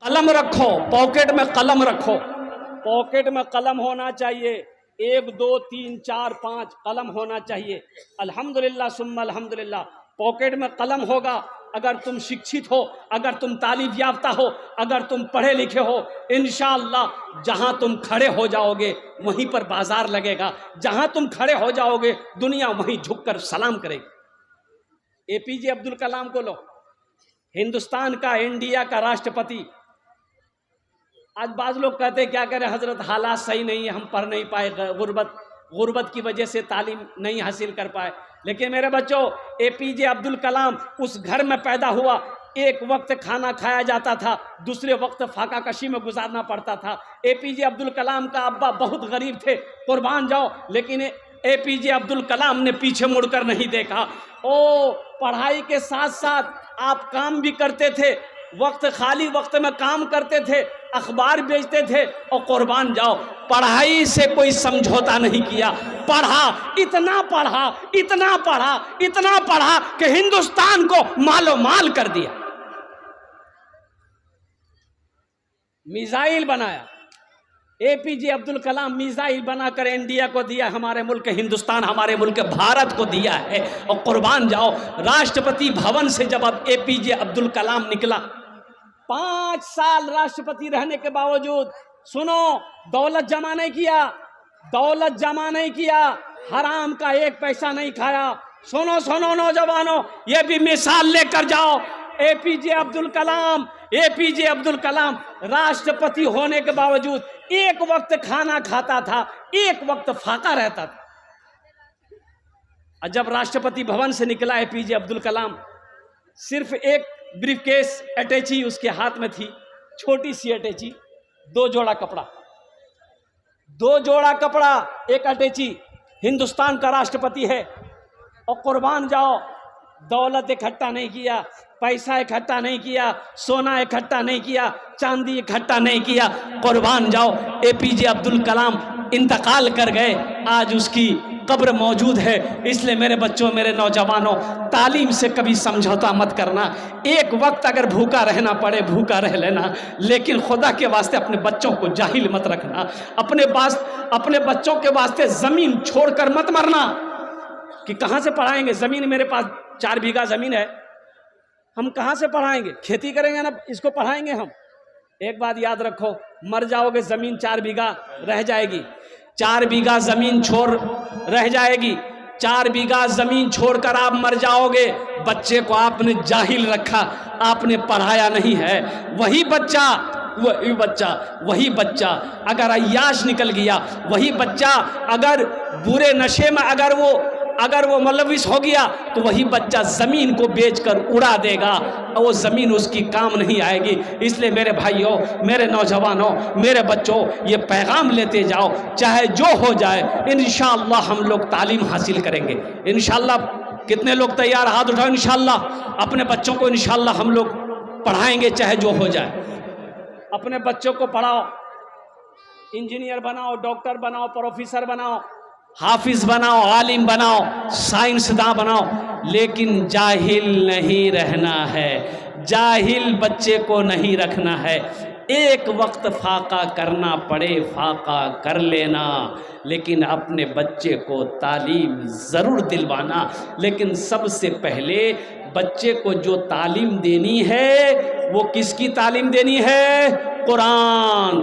कलम रखो, पॉकेट में कलम रखो, पॉकेट में कलम होना चाहिए। 1 2 3 4 5 कलम होना चाहिए। अल्हम्दुलिल्लाह सुम्मा अल्हम्दुलिल्लाह। पॉकेट में कलम होगा अगर तुम शिक्षित हो, अगर तुम तालीम याफ्ता हो, अगर तुम पढ़े लिखे हो, इंशाअल्लाह जहां तुम खड़े हो जाओगे वहीं पर बाजार लगेगा। जहां तुम खड़े हो जाओगे दुनिया वहीं झुककर सलाम करेगी। एपीजे अब्दुल कलाम को लो, हिंदुस्तान का, इंडिया का राष्ट्रपति। आज बाज लोग कहते हैं क्या करें हजरत, हालात सही नहीं है, हम पढ़ नहीं पाए, गुर्बत की वजह से तालीम नहीं हासिल कर पाए। लेकिन मेरे बच्चों, एपीजे अब्दुल कलाम उस घर में पैदा हुआ, एक वक्त खाना खाया जाता था, दूसरे वक्त फाका कशी में गुजारना पड़ता था। एपीजे अब्दुल कलाम का अब्बा बहुत गरीब थे, कुर्बान जाओ, लेकिन एपीजे अब्दुल कलाम ने पीछे मुड़कर नहीं देखा। ओ, पढ़ाई के साथ साथ आप काम भी करते थे, वक्त खाली वक्त में काम करते थे, अखबार बेचते थे, और कुर्बान जाओ पढ़ाई से कोई समझौता नहीं किया। पढ़ा, इतना पढ़ा, इतना पढ़ा, इतना पढ़ा कि हिंदुस्तान को मालो माल कर दिया। मिसाइल बनाया, एपीजे अब्दुल कलाम मिसाइल बनाकर इंडिया को दिया, हमारे मुल्क हिंदुस्तान, हमारे मुल्क भारत को दिया है। और कुर्बान जाओ, राष्ट्रपति भवन से जब अब एपीजे अब्दुल कलाम निकला, 5 साल राष्ट्रपति रहने के बावजूद, सुनो, दौलत जमा नहीं किया, दौलत जमा नहीं किया, हराम का 1 पैसा नहीं खाया। सुनो सुनो नौजवानों, ये भी मिसाल लेकर जाओ। एपीजे अब्दुल कलाम, एपीजे अब्दुल कलाम राष्ट्रपति होने के बावजूद 1 वक्त खाना खाता था, 1 वक्त फाका रहता था। और जब राष्ट्रपति भवन से निकला एपीजे अब्दुल कलाम, सिर्फ एक ब्रीफकेस अटैची उसके हाथ में थी, छोटी सी अटैची, 2 जोड़ा कपड़ा, 2 जोड़ा कपड़ा, 1 अटैची। हिंदुस्तान का राष्ट्रपति है, और कुर्बान जाओ, दौलत इकट्ठा नहीं किया, पैसा इकट्ठा नहीं किया, सोना इकट्ठा नहीं किया, चांदी इकट्ठा नहीं किया। कुर्बान जाओ, एपीजे अब्दुल कलाम इंतकाल कर गए, आज उसकी कब्र मौजूद है। इसलिए मेरे बच्चों, मेरे नौजवानों, तालीम से कभी समझौता मत करना। 1 वक्त अगर भूखा रहना पड़े, भूखा रह लेना, लेकिन खुदा के वास्ते अपने बच्चों को जाहिल मत रखना। अपने बच्चों के वास्ते ज़मीन छोड़कर मत मरना कि कहाँ से पढ़ाएंगे। ज़मीन, मेरे पास 4 बीघा ज़मीन है, हम कहाँ से पढ़ाएंगे, खेती करेंगे ना, इसको पढ़ाएंगे हम। एक बात याद रखो, मर जाओगे ज़मीन 4 बीघा रह जाएगी, 4 बीघा ज़मीन छोड़ रह जाएगी, 4 बीघा ज़मीन छोड़कर आप मर जाओगे। बच्चे को आपने जाहिल रखा, आपने पढ़ाया नहीं है। वही बच्चा अगर अय्याश निकल गया, वही बच्चा अगर बुरे नशे में अगर वो मुलविस हो गया, तो वही बच्चा ज़मीन को बेचकर उड़ा देगा, और वो ज़मीन उसकी काम नहीं आएगी। इसलिए मेरे भाइयों, मेरे नौजवानों, मेरे बच्चों, ये पैगाम लेते जाओ, चाहे जो हो जाए, इंशाअल्लाह हम लोग तालीम हासिल करेंगे। इंशाअल्लाह, कितने लोग तैयार, हाथ उठाओ। इंशाअल्लाह अपने बच्चों को इंशाअल्लाह हम लोग पढ़ाएंगे, चाहे जो हो जाए। अपने बच्चों को पढ़ाओ, इंजीनियर बनाओ, डॉक्टर बनाओ, प्रोफेसर बनाओ, हाफिज बनाओ, आलिम बनाओ, साइंसदान बनाओ, लेकिन जाहिल नहीं रहना है। जाहिल बच्चे को नहीं रखना है। 1 वक्त फाका करना पड़े, फाका कर लेना, लेकिन अपने बच्चे को तालीम ज़रूर दिलवाना। लेकिन सबसे पहले बच्चे को जो तालीम देनी है, वो किसकी तालीम देनी है? कुरान।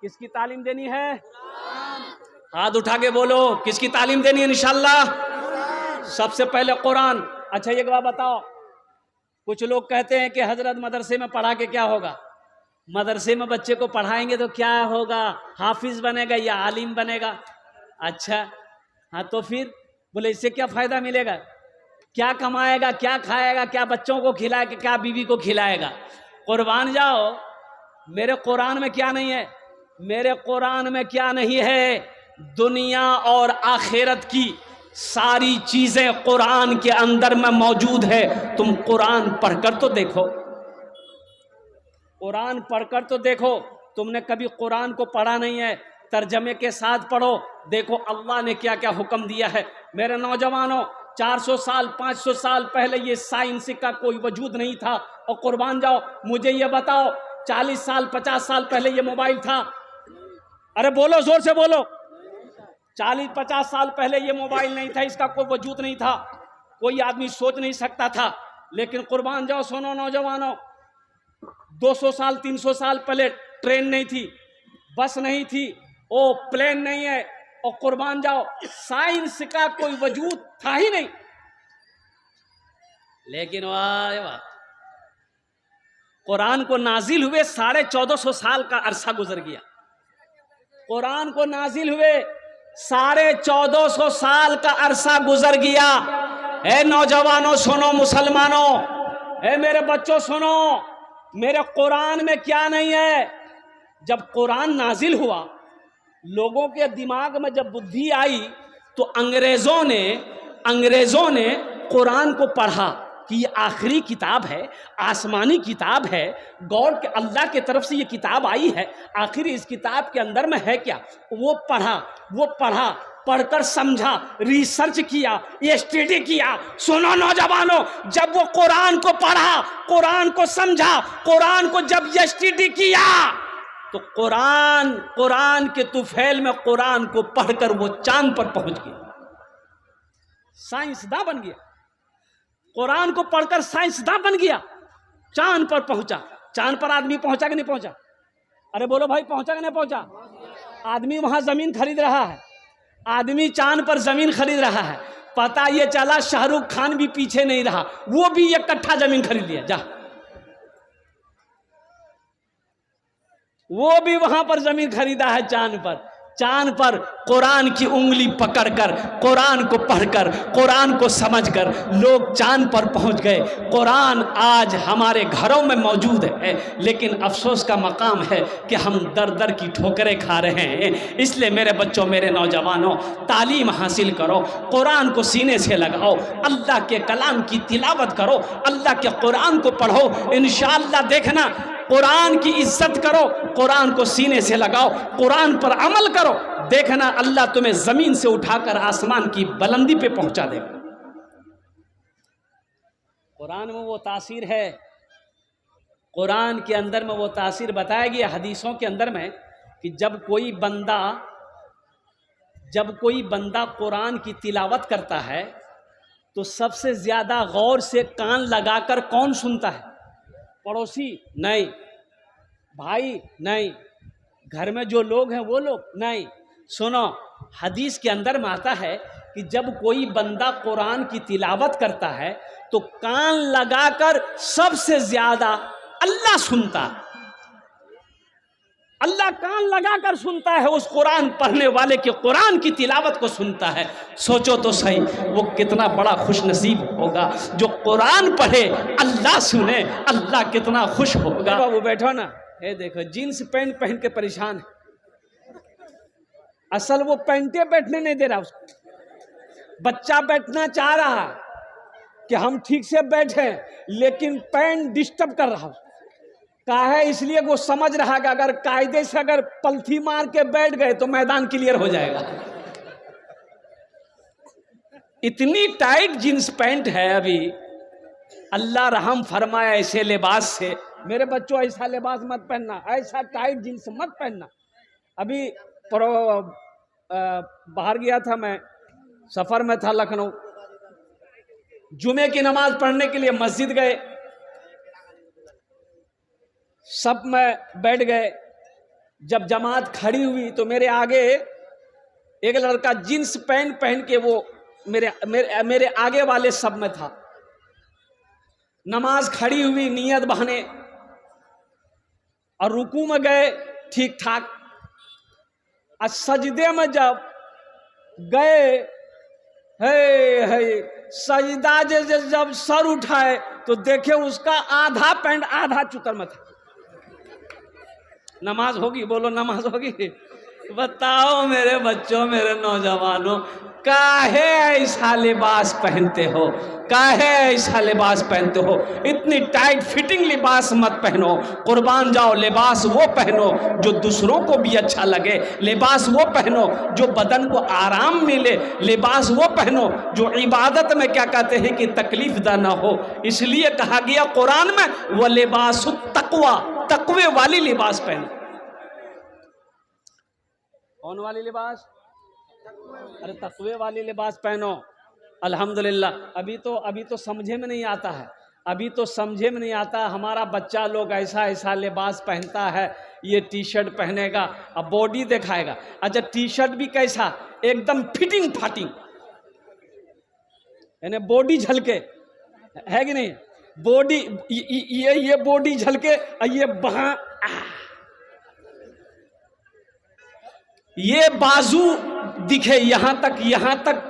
किसकी तालीम देनी है? हाथ उठा के बोलो, किसकी तालीम देनी है? इंशाअल्लाह सबसे पहले कुरान। अच्छा, एक बात बताओ, कुछ लोग कहते हैं कि हजरत मदरसे में पढ़ा के क्या होगा? मदरसे में बच्चे को पढ़ाएंगे तो क्या होगा? हाफिज बनेगा या आलिम बनेगा? अच्छा, हाँ, तो फिर बोले इससे क्या फ़ायदा मिलेगा? क्या कमाएगा, क्या खाएगा, क्या बच्चों को खिलाएगा, क्या बीवी को खिलाएगा? कुर्बान जाओ, मेरे कुरान में क्या नहीं है? मेरे कुरान में क्या नहीं है? दुनिया और आखिरत की सारी चीज़ें कुरान के अंदर में मौजूद है। तुम कुरान पढ़कर तो देखो, कुरान पढ़कर तो देखो। तुमने कभी कुरान को पढ़ा नहीं है, तर्जमे के साथ पढ़ो, देखो अल्लाह ने क्या क्या हुक्म दिया है। मेरे नौजवानों, 400 साल 500 साल पहले ये साइंस का कोई वजूद नहीं था, और कुर्बान जाओ। मुझे ये बताओ 40 साल 50 साल पहले ये मोबाइल था? अरे बोलो, जोर से बोलो। 40-50 साल पहले ये मोबाइल नहीं था, इसका कोई वजूद नहीं था, कोई आदमी सोच नहीं सकता था। लेकिन कुर्बान जाओ, सुनो नौजवानों, 200 साल 300 साल पहले ट्रेन नहीं थी, बस नहीं थी, ओ प्लेन नहीं है, और कुर्बान जाओ साइंस का कोई वजूद था ही नहीं। लेकिन वाह वाह, कुरान को नाजिल हुए 1450 साल का अरसा गुजर गया। कुरान को नाजिल हुए 1450 साल का अरसा गुजर गया। ए नौजवानों सुनो, मुसलमानों, ए मेरे बच्चों सुनो, मेरे कुरान में क्या नहीं है। जब कुरान नाजिल हुआ, लोगों के दिमाग में जब बुद्धि आई, तो अंग्रेजों ने कुरान को पढ़ा कि ये आखिरी किताब है, आसमानी किताब है, गौर के अल्लाह की तरफ से ये किताब आई है, आखिर इस किताब के अंदर में है क्या। वो पढ़ा, पढ़कर समझा, रिसर्च किया, ये स्टडी किया। सुनो नौजवानों, जब वो कुरान को पढ़ा, कुरान को समझा, कुरान को जब ये स्टडी किया, तो कुरान के तुफैल में कुरान को पढ़कर वो चांद पर पहुंच गया, साइंसदान बन गया। कुरान को पढ़कर साइंसदान बन गया, चांद पर पहुंचा। चांद पर आदमी पहुंचा कि नहीं पहुंचा? अरे बोलो भाई, पहुंचा कि नहीं पहुंचा? आदमी वहां जमीन खरीद रहा है, आदमी चांद पर जमीन खरीद रहा है। पता ये चला शाहरुख खान भी पीछे नहीं रहा, वो भी 1 कट्ठा जमीन खरीद लिया। जा, वो भी वहां पर जमीन खरीदा है चांद पर कुरान की उंगली पकड़कर, कुरान को पढ़कर, कुरान को समझकर लोग चांद पर पहुंच गए। कुरान आज हमारे घरों में मौजूद है, लेकिन अफसोस का मकाम है कि हम दर दर की ठोकरें खा रहे हैं। इसलिए मेरे बच्चों, मेरे नौजवानों, तालीम हासिल करो, कुरान को सीने से लगाओ, अल्लाह के कलाम की तिलावत करो, अल्लाह के कुरान को पढ़ो। इंशाअल्लाह देखना, कुरान की इज्जत करो, कुरान को सीने से लगाओ, कुरान पर अमल करो, देखना अल्लाह तुम्हें जमीन से उठाकर आसमान की बुलंदी पे पहुंचा देगा। कुरान में वो तासीर है, कुरान के अंदर में वो तासीर बताया गया हदीसों के अंदर में कि जब कोई बंदा कुरान की तिलावत करता है, तो सबसे ज्यादा गौर से कान लगाकर कौन सुनता है? पड़ोसी नहीं, भाई नहीं, घर में जो लोग हैं वो लोग नहीं। सुनो, हदीस के अंदर में आता है कि जब कोई बंदा कुरान की तिलावत करता है, तो कान लगाकर सबसे ज्यादा अल्लाह सुनता है। अल्लाह कान लगाकर सुनता है, उस कुरान पढ़ने वाले के कुरान की तिलावत को सुनता है। सोचो तो सही, वो कितना बड़ा खुश नसीब होगा जो कुरान पढ़े, अल्लाह सुने, अल्लाह कितना खुश होगा। वो बैठो ना, ये देखो जीन्स पैंट पहन के परेशान है। असल वो पैंटे बैठने नहीं दे रहा उसको। बच्चा बैठना चाह रहा है कि हम ठीक से बैठे, लेकिन पैंट डिस्टर्ब कर रहा है। का है इसलिए वो समझ रहा है कि अगर कायदे से अगर पलथी मार के बैठ गए तो मैदान क्लियर हो जाएगा। इतनी टाइट जींस पैंट है अभी, अल्लाह रहम फरमाया ऐसे लिबास से। मेरे बच्चों, ऐसा लिबास मत पहनना, ऐसा टाइट जींस मत पहनना। अभी बाहर गया था, मैं सफर में था लखनऊ, जुमे की नमाज पढ़ने के लिए मस्जिद गए, सब में बैठ गए। जब जमात खड़ी हुई तो मेरे आगे एक लड़का जींस पैंट पहन के वो मेरे आगे वाले सब में था। नमाज खड़ी हुई, नियत बहाने और रुकू में गए ठीक ठाक, और सजदे में जब गए, है सजदा जब सर उठाए तो देखे उसका आधा पैंट आधा चुतर में था। नमाज होगी? बोलो नमाज होगी? बताओ मेरे बच्चों, मेरे नौजवानों, काहे ऐसा लिबास पहनते हो, काहे ऐसा लिबास पहनते हो, इतनी टाइट फिटिंग लिबास मत पहनो। कुर्बान जाओ, लिबास वो पहनो जो दूसरों को भी अच्छा लगे, लिबास वो पहनो जो बदन को आराम मिले, लिबास वो पहनो जो इबादत में क्या कहते हैं कि तकलीफ दा ना हो। इसलिए कहा गया कुरान में वो लिबास तकवा, तकवे वाली लिबास पहनो। कौन वाली लिबास? अरे तकवे वाली लिबास पहनो। अल्हम्दुलिल्लाह। अभी तो समझे में नहीं आता है, अभी तो समझे में नहीं आता। हमारा बच्चा लोग ऐसा ऐसा लिबास पहनता है, ये टी शर्ट पहनेगा अब बॉडी दिखाएगा। अच्छा टी शर्ट भी कैसा, एकदम फिटिंग फाटिंग, यानी बॉडी झलके, है कि नहीं? बॉडी ये बॉडी झलके, ये बहा, ये बाजू दिखे यहां तक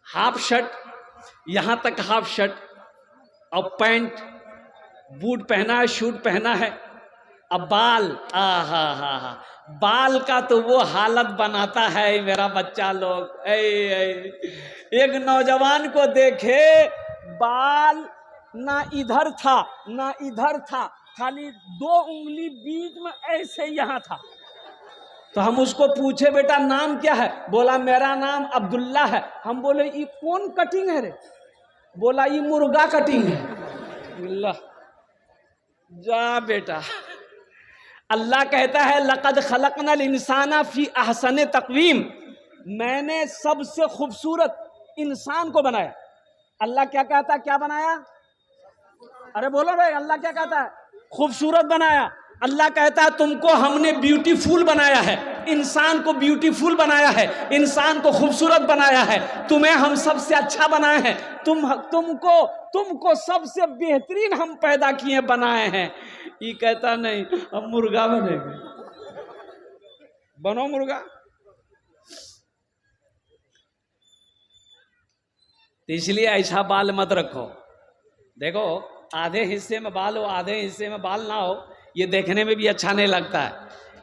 हाफ शर्ट, यहां तक हाफ शर्ट और पैंट, बूट पहना है, शूट पहना है। अब बाल, हा बाल का तो वो हालत बनाता है मेरा बच्चा लोग। एक नौजवान को देखे, बाल ना इधर था ना इधर था, खाली 2 उंगली बीच में ऐसे यहां था। तो हम उसको पूछे बेटा नाम क्या है? बोला मेरा नाम अब्दुल्ला है। हम बोले ये कौन कटिंग है रे? बोला ये मुर्गा कटिंग है। अल्लाह, जा बेटा, अल्लाह कहता है लक़द खलक़नल इंसाना फी अहसनि तक़वीम, मैंने सबसे खूबसूरत इंसान को बनाया। अल्लाह क्या कहता है, क्या बनाया? अरे बोलो भाई, अल्लाह क्या कहता है? खूबसूरत बनाया। अल्लाह कहता है तुमको हमने ब्यूटीफुल बनाया है, इंसान को ब्यूटीफुल बनाया है, इंसान को खूबसूरत बनाया है, तुम्हें हम सबसे अच्छा बनाए हैं, तुमको सबसे बेहतरीन हम पैदा किए बनाए हैं। ये कहता नहीं हम मुर्गा बनेंगे। बनो मुर्गा। तो इसलिए ऐसा बाल मत रखो। देखो आधे हिस्से में बाल हो, आधे हिस्से में बाल ना हो, ये देखने में भी अच्छा नहीं लगता है,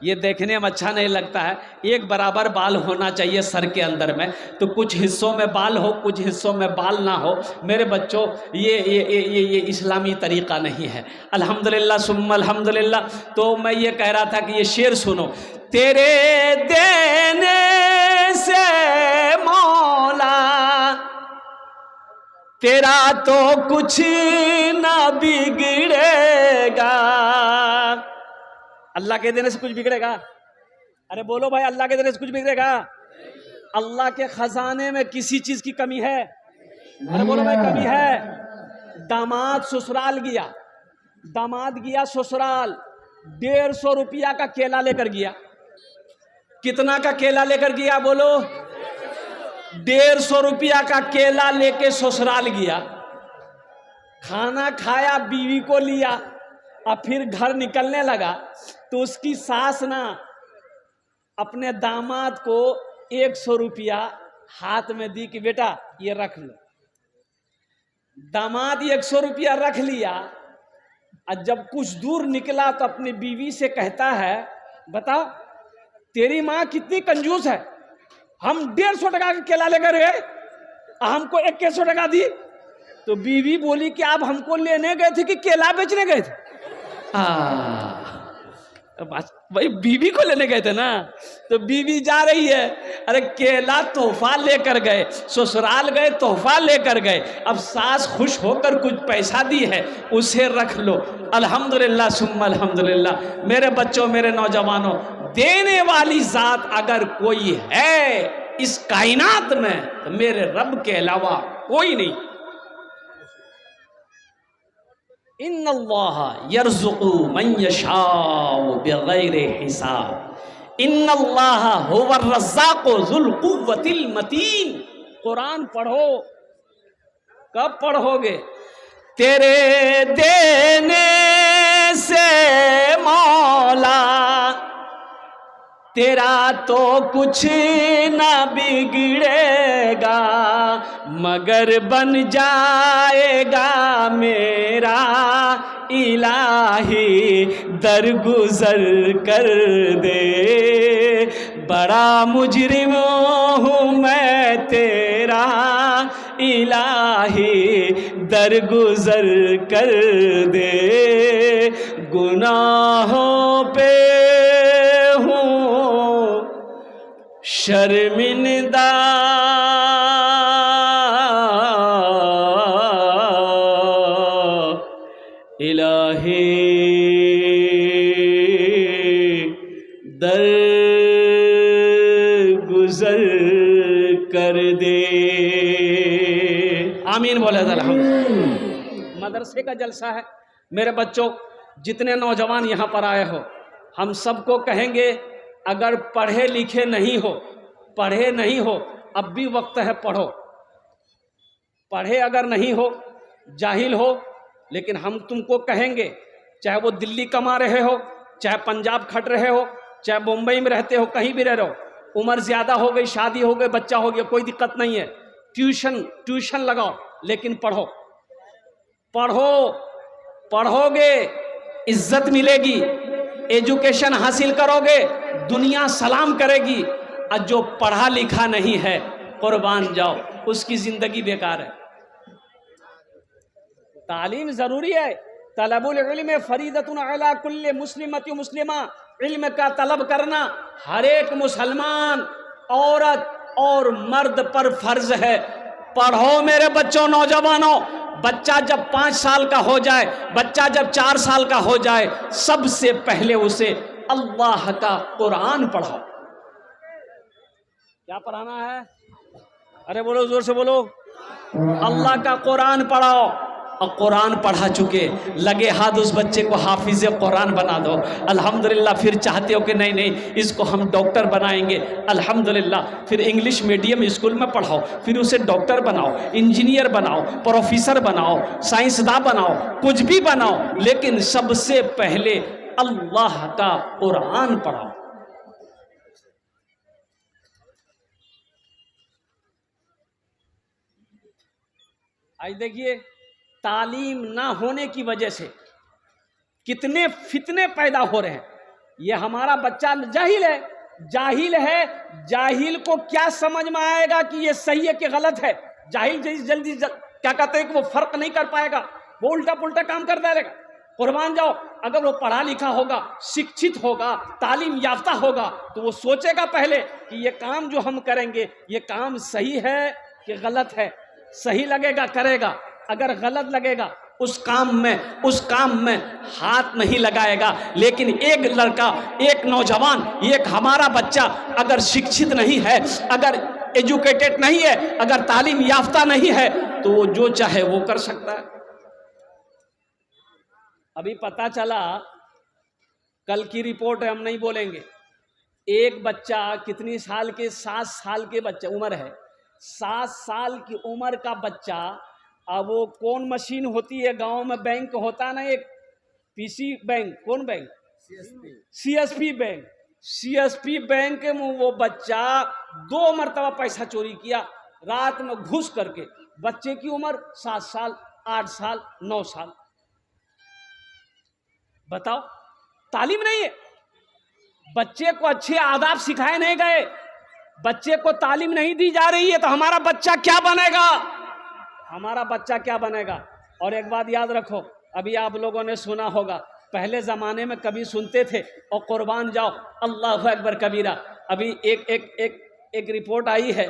ये देखने में अच्छा नहीं लगता है। एक बराबर बाल होना चाहिए सर के अंदर में, तो कुछ हिस्सों में बाल हो, कुछ हिस्सों में बाल ना हो। मेरे बच्चों ये इस्लामी तरीका नहीं है। अल्हम्दुलिल्लाह सुम्मा अल्हम्दुलिल्लाह। तो मैं ये कह रहा था कि ये शेर सुनो। तेरे देने से मौला तेरा तो कुछ ना बिगड़ेगा। अल्लाह के देने से कुछ बिगड़ेगा? अरे बोलो भाई, अल्लाह के देने से कुछ बिगड़ेगा? अल्लाह के खजाने में किसी चीज की कमी है? अरे बोलो भाई, कमी है? दामाद ससुराल गया, दामाद गया ससुराल, 150 रुपया का केला लेकर गया। कितना का केला लेकर गया? बोलो। 150 रुपया का केला लेके ससुराल गया, खाना खाया, बीवी को लिया, और फिर घर निकलने लगा तो उसकी सास ना अपने दामाद को 100 रुपया हाथ में दी कि बेटा ये रख लो। दामाद 100 रुपया रख लिया, और जब कुछ दूर निकला तो अपनी बीवी से कहता है, बताओ तेरी माँ कितनी कंजूस है, हम 150 टका का केला लेकर गए, हमको 100 टका दी। तो बीवी बोली कि आप हमको लेने गए थे कि केला बेचने गए थे? भाई बीवी को लेने गए थे ना। तो बीवी जा रही है, अरे केला तोहफा लेकर गए, ससुराल गए तोहफा लेकर गए, अब सास खुश होकर कुछ पैसा दी है, उसे रख लो। अल्हम्दुलिल्लाह सुम्मा अल्हम्दुलिल्लाह। मेरे बच्चों, मेरे नौजवानों, देने वाली जात अगर कोई है इस कायनात में तो मेरे रब के अलावा कोई नहीं। इन्नल्लाह यर्ज़ुक़ु मन यशाउ बिग़ैरि हिसाब, इन्नल्लाह हुवर रज़्ज़ाक़ु ज़ुल क़ुव्वतिल मतीन। कुरान पढ़ो। कब पढ़ोगे? तेरे देने से मौला तेरा तो कुछ ना बिगड़ेगा, मगर बन जाएगा मेरा इलाही दरगुजर कर दे, बड़ा मुजरिम हूँ मैं तेरा इलाही, दरगुजर कर दे, गुनाहों पे हूँ शर्मिंदा, इलाही दर गुजर कर दे। आमीन बोले अल्हम्दुलिल्लाह। मदरसे का जलसा है। मेरे बच्चों, जितने नौजवान यहाँ पर आए हो, हम सबको कहेंगे, अगर पढ़े लिखे नहीं हो, पढ़े नहीं हो, अब भी वक्त है, पढ़ो। पढ़े अगर नहीं हो, जाहिल हो, लेकिन हम तुमको कहेंगे, चाहे वो दिल्ली कमा रहे हो, चाहे पंजाब खट रहे हो, चाहे मुंबई में रहते हो, कहीं भी रह रहे हो, उम्र ज़्यादा हो गई, शादी हो गई, बच्चा हो गया, कोई दिक्कत नहीं है, ट्यूशन लगाओ, लेकिन पढ़ो। पढ़ो, पढ़ोगे इज्जत मिलेगी, एजुकेशन हासिल करोगे, दुनिया सलाम करेगी। और जो पढ़ा लिखा नहीं है, कुर्बान जाओ, उसकी ज़िंदगी बेकार है। तालीम ज़रूरी है। तलबुल इल्म फरीदतुन अला कुल्ले मुस्लिमति मुस्लिमा, इल्म का तलब करना हर एक मुसलमान औरत और मर्द पर फर्ज है। पढ़ो मेरे बच्चों, नौजवानों। बच्चा जब 5 साल का हो जाए, बच्चा जब 4 साल का हो जाए, सबसे पहले उसे अल्लाह का कुरान पढ़ाओ। क्या पढ़ाना है? अरे बोलो, जोर से बोलो। अल्लाह का कुरान पढ़ाओ। और कुरान पढ़ा चुके लगे हाथ उस बच्चे को हाफिज कुरान बना दो, अल्हम्दुलिल्लाह। फिर चाहते हो कि नहीं नहीं, इसको हम डॉक्टर बनाएंगे, अल्हम्दुलिल्लाह। फिर इंग्लिश मीडियम स्कूल में पढ़ाओ, फिर उसे डॉक्टर बनाओ, इंजीनियर बनाओ, प्रोफेसर बनाओ, साइंसदान बनाओ, कुछ भी बनाओ, लेकिन सबसे पहले अल्लाह का कुरान पढ़ाओ। आज देखिए, तालीम ना होने की वजह से कितने फितने पैदा हो रहे हैं। ये हमारा बच्चा जाहिल है, जाहिल है। जाहिल को क्या समझ में आएगा कि ये सही है कि गलत है? जाहिल जल्दी क्या कहते हैं कि वो फर्क नहीं कर पाएगा, वो उल्टा पुल्टा काम करता रहेगा। कुर्बान जाओ, अगर वो पढ़ा लिखा होगा, शिक्षित होगा, तालीम याफ्ता होगा, तो वो सोचेगा पहले कि ये काम जो हम करेंगे, ये काम सही है कि गलत है। सही लगेगा करेगा, अगर गलत लगेगा उस काम में हाथ नहीं लगाएगा। लेकिन एक लड़का, एक नौजवान, एक हमारा बच्चा अगर शिक्षित नहीं है, अगर एजुकेटेड नहीं है, अगर तालीम याफ्ता नहीं है, तो वो जो चाहे वो कर सकता है। अभी पता चला, कल की रिपोर्ट है, हम नहीं बोलेंगे। एक बच्चा कितनी साल के, 7 साल के बच्चा उम्र है, 7 साल की उम्र का बच्चा, अब वो कौन मशीन होती है गांव में, बैंक होता ना एक पीसी बैंक, कौन bank? CSP bank. CSP bank में वो बच्चा 2 मरतबा पैसा चोरी किया, रात में घुस करके। बच्चे की उम्र 7 साल, 8 साल, 9 साल। बताओ, तालीम नहीं है। बच्चे को अच्छे आदाब सिखाए नहीं गए, बच्चे को तालीम नहीं दी जा रही है, तो हमारा बच्चा क्या बनेगा? हमारा बच्चा क्या बनेगा? और एक बात याद रखो, अभी आप लोगों ने सुना होगा, पहले ज़माने में कभी सुनते थे, और कुर्बान जाओ, अल्लाह अकबर कबीरा। अभी एक रिपोर्ट आई है,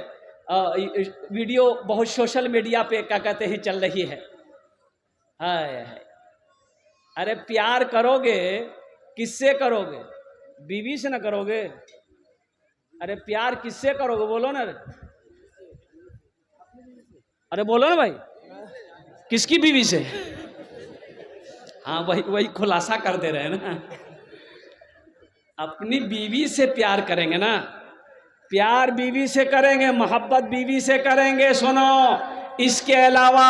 वीडियो बहुत सोशल मीडिया पे क्या कहते हैं चल रही है। हाय, अरे प्यार करोगे किससे करोगे? बीवी से ना करोगे? अरे प्यार किससे करोगे? बोलो ना, अरे बोलो ना भाई, किसकी बीवी से? हाँ, वही खुलासा कर दे रहे हैं ना। अपनी बीवी से प्यार करेंगे ना, प्यार बीवी से करेंगे, मोहब्बत बीवी से करेंगे। सुनो, इसके अलावा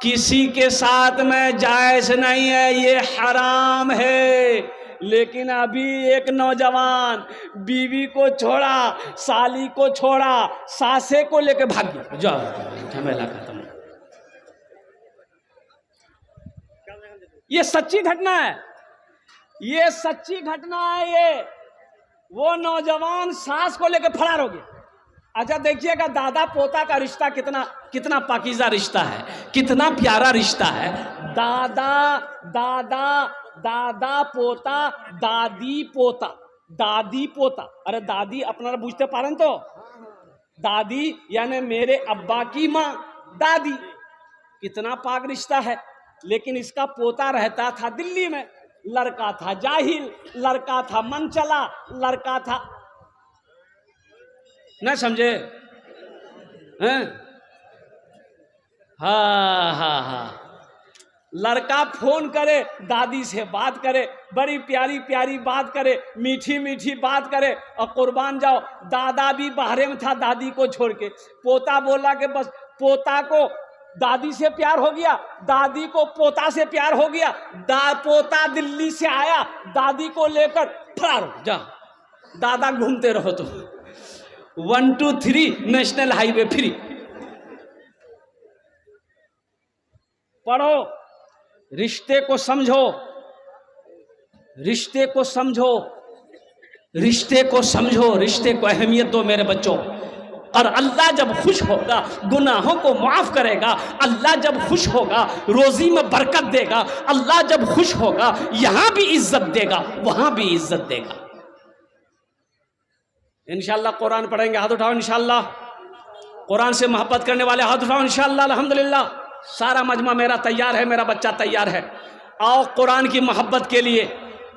किसी के साथ में जायज नहीं है, ये हराम है। लेकिन अभी एक नौजवान बीवी को छोड़ा, साली को छोड़ा, सासे को लेके भाग गया, जाओ झमेला खत्म। ये सच्ची घटना है, ये सच्ची घटना है। ये वो नौजवान सास को लेकर फरार हो गया। अच्छा देखिएगा दादा पोता का रिश्ता कितना कितना पाकीज़ा रिश्ता है, कितना प्यारा रिश्ता है। दादा दादा दादा पोता दादी पोता दादी पोता। अरे दादी अपना बुझते पारन तो दादी यानी मेरे अब्बा की माँ दादी, कितना पाक रिश्ता है। लेकिन इसका पोता रहता था दिल्ली में, लड़का था जाहिल, लड़का था मन चला, लड़का था न समझे हैं? हाँ हाँ हाँ, लड़का फोन करे दादी से बात करे, बड़ी प्यारी प्यारी बात करे, मीठी मीठी बात करे, और कुर्बान जाओ दादा भी बाहरे में था दादी को छोड़ के। पोता बोला कि बस पोता को दादी से प्यार हो गया, दादी को पोता से प्यार हो गया। पोता दिल्ली से आया, दादी को लेकर फरार हो जा, दादा घूमते रहो तो 1 2 3 नेशनल हाईवे फ्री। पढ़ो, रिश्ते को समझो, रिश्ते को समझो, रिश्ते को समझो, रिश्ते को अहमियत दो मेरे बच्चों। और अल्लाह जब खुश होगा गुनाहों को माफ करेगा, अल्लाह जब खुश होगा रोजी में बरकत देगा, अल्लाह जब खुश होगा यहां भी इज्जत देगा वहां भी इज्जत देगा। इंशाअल्लाह कुरान पढ़ेंगे, हाथ उठाओ इंशाअल्लाह। कुरान से मोहब्बत करने वाले हाथ उठाओ इंशाअल्लाह। अल्हम्दुलिल्लाह सारा मजमा मेरा तैयार है, मेरा बच्चा तैयार है। आओ कुरान की मोहब्बत के लिए,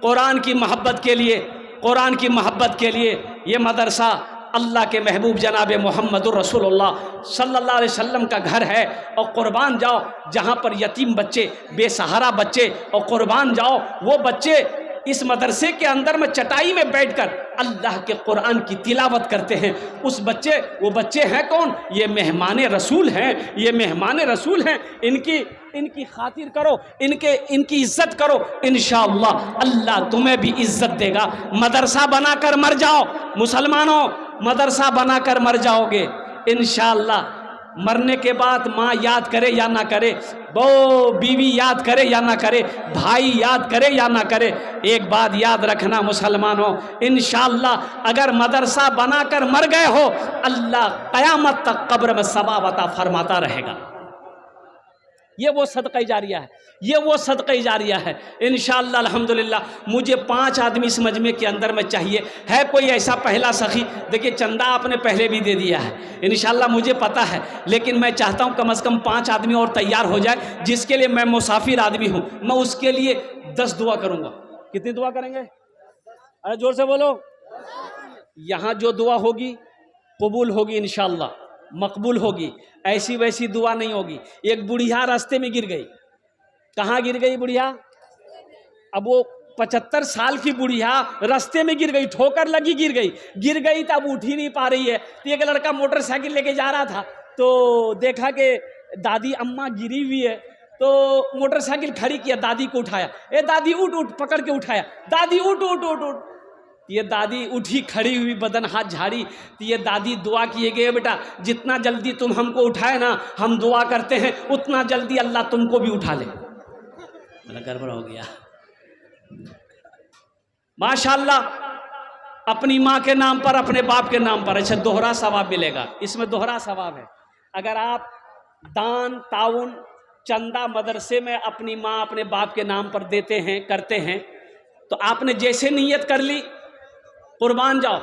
कुरान की मोहब्बत के लिए, कुरान की मोहब्बत के लिए ये मदरसा अल्लाह के महबूब जनाब मोहम्मदुर रसूलुल्लाह सल्लल्लाहु अलैहि वसल्लम का घर है। और कुर्बान जाओ जहाँ पर यतीम बच्चे, बेसहारा बच्चे, और कुर्बान जाओ वो बच्चे इस मदरसे के अंदर में चटाई में बैठकर अल्लाह के कुरान की तिलावत करते हैं। उस बच्चे, वो बच्चे हैं कौन? ये मेहमान रसूल हैं, ये मेहमान रसूल हैं। इनकी खातिर करो, इनकी इज्जत करो, इंशाअल्लाह अल्लाह तुम्हें भी इज्जत देगा। मदरसा बनाकर मर जाओ मुसलमानों, मदरसा बनाकर मर जाओगे इंशाअल्लाह। मरने के बाद माँ याद करे या ना करे, वो बीवी याद करे या ना करे, भाई याद करे या ना करे, एक बात याद रखना मुसलमानों, इंशाअल्लाह अगर मदरसा बनाकर मर गए हो अल्लाह क़यामत तक कब्र में सवाब अता फरमाता रहेगा। ये वो सदक़ा जारिया है, ये वो सदक़ा जारिया है इंशाअल्लाह। अल्हम्दुलिल्लाह मुझे 5 आदमी इस मजमे के अंदर में चाहिए। है कोई ऐसा पहला सखी? देखिए चंदा आपने पहले भी दे दिया है इंशाअल्लाह, मुझे पता है, लेकिन मैं चाहता हूँ कम से कम 5 आदमी और तैयार हो जाए, जिसके लिए मैं मुसाफिर आदमी हूँ, मैं उसके लिए 10 दुआ करूँगा। कितनी दुआ करेंगे? अरे जोर से बोलो। यहाँ जो दुआ होगी कबूल होगी इंशाअल्लाह, मकबूल होगी, ऐसी वैसी दुआ नहीं होगी। एक बुढ़िया रास्ते में गिर गई। कहाँ गिर गई बुढ़िया? अब वो 75 साल की बुढ़िया रास्ते में गिर गई, ठोकर लगी गिर गई तो अब उठ ही नहीं पा रही है। तो एक लड़का मोटरसाइकिल लेके जा रहा था, तो देखा कि दादी अम्मा गिरी हुई है, तो मोटरसाइकिल खड़ी किया, दादी को उठाया, ए दादी उठ उठ, पकड़ के उठाया, दादी उठ उठ उठ उठ। ये दादी उठी, खड़ी हुई, बदन हाथ झाड़ी। तो ये दादी दुआ किए गए, बेटा जितना जल्दी तुम हमको उठाए ना, हम दुआ करते हैं उतना जल्दी अल्लाह तुमको भी उठा ले। मेरा गड़बड़ हो गया। माशाअल्लाह अपनी माँ के नाम पर, अपने बाप के नाम पर, अच्छा दोहरा सवाब मिलेगा, इसमें दोहरा सवाब है। अगर आप दान ताउन चंदा मदरसे में अपनी माँ अपने बाप के नाम पर देते हैं, करते हैं, तो आपने जैसे नीयत कर ली, कुर्बान जाओ,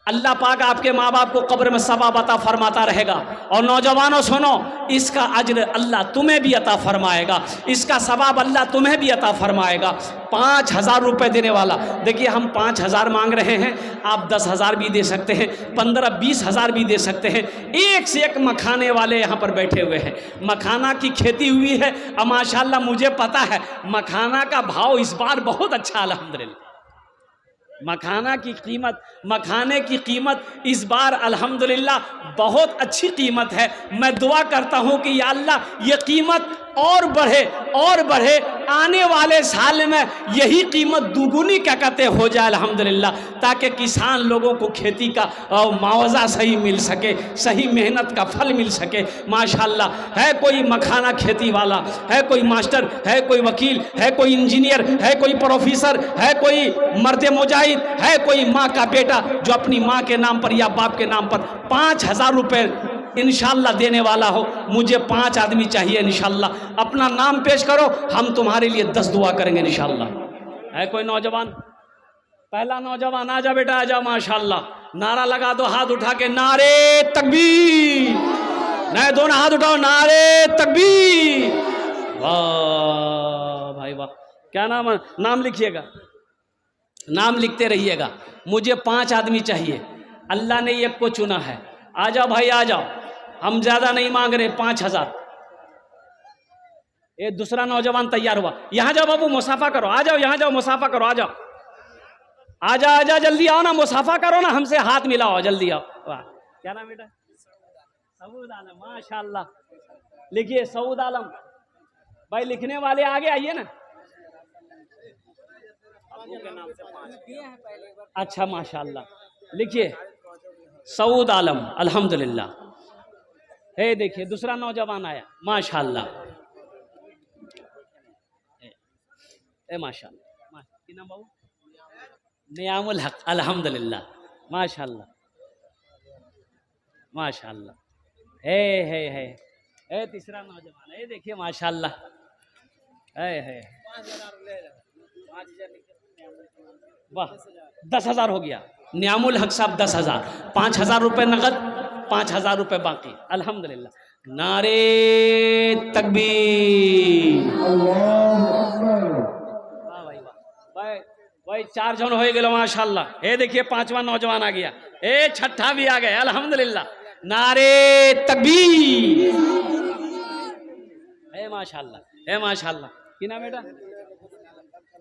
अल्लाह पाक आपके माँ बाप को कब्र में सवाब अता फरमाता रहेगा। और नौजवानों सुनो, इसका अज्र अल्लाह तुम्हें भी अता फरमाएगा, इसका सवाब अल्लाह तुम्हें भी अता फरमाएगा। 5000 रुपये देने वाला, देखिए हम 5000 मांग रहे हैं, आप 10,000 भी दे सकते हैं, 15-20 हज़ार भी दे सकते हैं। एक से एक मखाने वाले यहाँ पर बैठे हुए हैं, मखाना की खेती हुई है और माशाअल्लाह मुझे पता है मखाना का भाव इस बार बहुत अच्छा, अल्हम्दुलिल्लाह मखाना की कीमत, मखाने की कीमत इस बार अल्हम्दुलिल्लाह बहुत अच्छी कीमत है। मैं दुआ करता हूँ कि या अल्लाह ये कीमत और बढ़े और बढ़े, आने वाले साल में यही कीमत दुगुनी क्या कहते हो जाए अल्हम्दुलिल्लाह, ताकि किसान लोगों को खेती का मुआवजा सही मिल सके, सही मेहनत का फल मिल सके। माशाअल्लाह है कोई मखाना खेती वाला, है कोई मास्टर, है कोई वकील, है कोई इंजीनियर, है कोई प्रोफेसर, है कोई मर्द मुजाहिद, मुजाहिद, है कोई माँ का बेटा जो अपनी माँ के नाम पर या बाप के नाम पर 5,000 रुपये इंशाल्लाह देने वाला हो? मुझे 5 आदमी चाहिए इंशाल्लाह। अपना नाम पेश करो, हम तुम्हारे लिए 10 दुआ करेंगे इंशाल्लाह। है कोई नौजवान? पहला नौजवान, आ जा बेटा, आ जा। माशाल्लाह, नारा लगा दो हाथ उठा के, नारे तकबीर। नहीं, दोनों हाथ उठाओ, नारे तकबीर। वाह भाई वाह। क्या नाम है? नाम लिखिएगा, नाम लिखते रहिएगा। मुझे 5 आदमी चाहिए, अल्लाह ने एक को चुना है। आ जाओ भाई, आ जाओ, हम ज्यादा नहीं मांग रहे, 5,000। ये दूसरा नौजवान तैयार हुआ। यहाँ जाओ बाबू, मुसाफा करो, आ जाओ, यहाँ जाओ, मुसाफा करो, आ जाओ, आजा आजा, जल्दी आओ ना, मुसाफा करो ना, हमसे हाथ मिलाओ, जल्दी आओ। वाह, क्या नाम बेटा? सऊद आलम, माशाल्लाह। लिखिए सऊद आलम भाई। लिखने वाले आगे आइए ना। अच्छा माशाल्लाह, लिखिए सऊद आलम, अल्हम्दुलिल्लाह। हे देखिए दूसरा नौजवान आया, माशाल्लाह। ए माशाल्लाह, क्या नाम बाबू? नियामुल हक, अल्हम्दुलिल्लाह, माशाल्लाह माशाल्लाह। है तीसरा नौजवान, है देखिए माशाल्लाह। है वाह, 10,000 हो गया। नियामुल हक साहब 10,000, 5,000 रुपये नगद, 5,000 रुपये बाकी, अल्हम्दुलिल्लाह। नारे तकबीर। वाह भाई वाह भाई, 4 जन हो गए माशाल्लाह। ये देखिए 5वां नौजवान आ गया, ए छठा भी आ गया, अल्हम्दुलिल्लाह। नारे तकबीर। ए माशाल्लाह, ए माशाल्लाह। क्या नाम बेटा?